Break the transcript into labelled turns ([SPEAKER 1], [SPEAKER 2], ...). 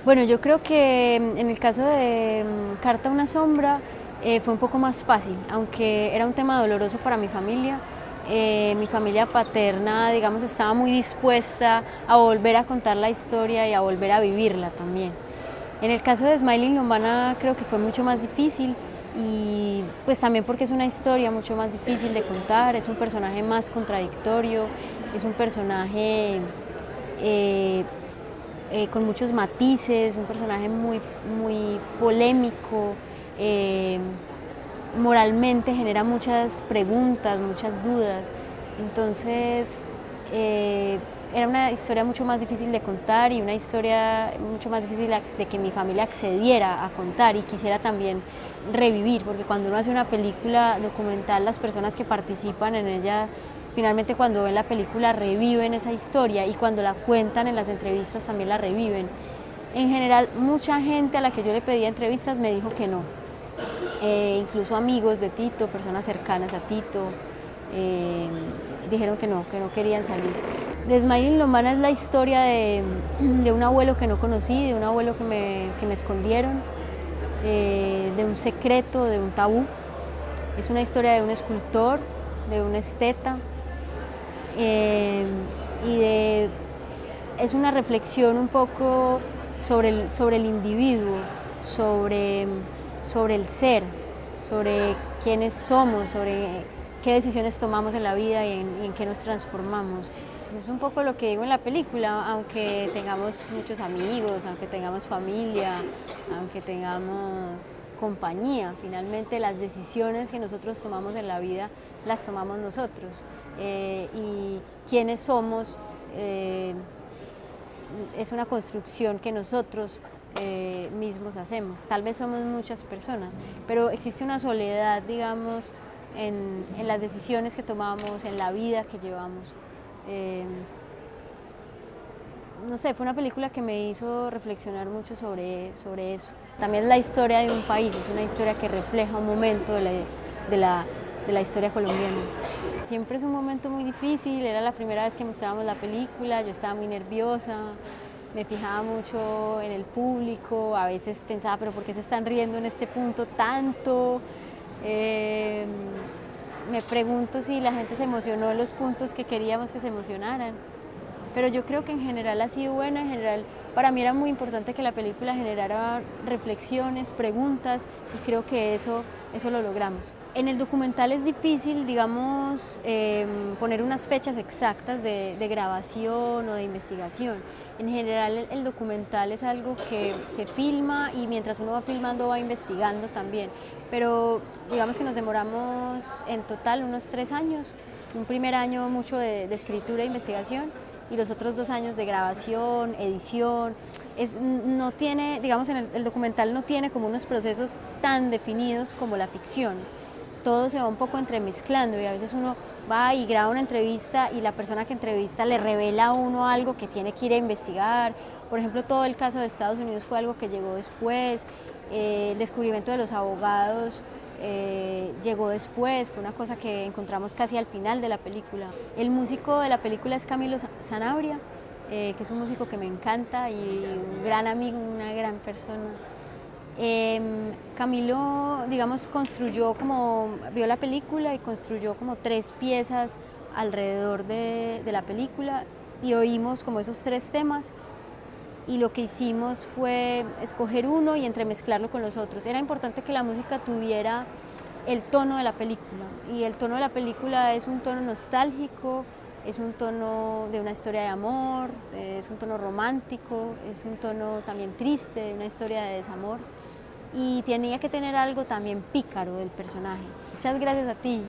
[SPEAKER 1] Bueno, yo creo que en el caso de Carta a una sombra fue un poco más fácil, aunque era un tema doloroso para mi familia paterna, digamos, estaba muy dispuesta a volver a contar la historia y a volver a vivirla también. En el caso de Smiling Lombana creo que fue mucho más difícil y pues también porque es una historia mucho más difícil de contar, es un personaje más contradictorio, es un personaje eh, con muchos matices, un personaje muy polémico, eh, moralmente genera muchas preguntas, muchas dudas. Entonces, era una historia mucho más difícil de contar y una historia mucho más difícil de que mi familia accediera a contar y quisiera también revivir, porque cuando uno hace una película documental, las personas que participan en ella, finalmente cuando ven la película reviven esa historia y cuando la cuentan en las entrevistas también la reviven. En general, mucha gente a la que yo le pedía entrevistas me dijo que no, incluso amigos de Tito, personas cercanas a Tito, dijeron que no querían salir. De Smiling Lombana es la historia de un abuelo que no conocí, de un abuelo que me escondieron, de un secreto, de un tabú. Es una historia de un escultor, de un esteta, eh, y es una reflexión un poco sobre el individuo, sobre, sobre el ser, sobre quiénes somos, sobre qué decisiones tomamos en la vida y en qué nos transformamos. Es un poco lo que digo en la película, aunque tengamos muchos amigos, aunque tengamos familia, aunque tengamos compañía, finalmente las decisiones que nosotros tomamos en la vida las tomamos nosotros, y quiénes somos es una construcción que nosotros mismos hacemos. Tal vez somos muchas personas, pero existe una soledad, digamos, en las decisiones que tomamos, en la vida que llevamos. Eh, no sé, fue una película que me hizo reflexionar mucho sobre eso. También la historia de un país, es una historia que refleja un momento de la, de la historia colombiana. Siempre es un momento muy difícil, era la primera vez que mostrábamos la película, yo estaba muy nerviosa, me fijaba mucho en el público, a veces pensaba, pero ¿por qué se están riendo en este punto tanto? Eh, Me pregunto si la gente se emocionó en los puntos que queríamos que se emocionaran. Pero yo creo que en general ha sido buena, en general para mí era muy importante que la película generara reflexiones, preguntas y creo que eso lo logramos. En el documental es difícil, digamos, poner unas fechas exactas de grabación o de investigación. En general el documental es algo que se filma y mientras uno va filmando va investigando también. Pero digamos que nos demoramos en total unos 3 años. Un primer año mucho de escritura e investigación y los otros 2 años de grabación, edición. No tiene, digamos, el documental no tiene como unos procesos tan definidos como la ficción. Todo se va un poco entremezclando y a veces uno va y graba una entrevista y la persona que entrevista le revela a uno algo que tiene que ir a investigar. Por ejemplo, todo el caso de Estados Unidos fue algo que llegó después, el descubrimiento de los abogados llegó después, fue una cosa que encontramos casi al final de la película. El músico de la película es Camilo Sanabria, que es un músico que me encanta y un gran amigo, una gran persona. Camilo, digamos, vio la película y construyó como 3 piezas alrededor de la película y oímos como esos 3 temas y lo que hicimos fue escoger uno y entremezclarlo con los otros. Era importante que la música tuviera el tono de la película y el tono de la película es un tono nostálgico, es un tono de una historia de amor, es un tono romántico, es un tono también triste, de una historia de desamor y tenía que tener algo también pícaro del personaje. Muchas gracias a ti.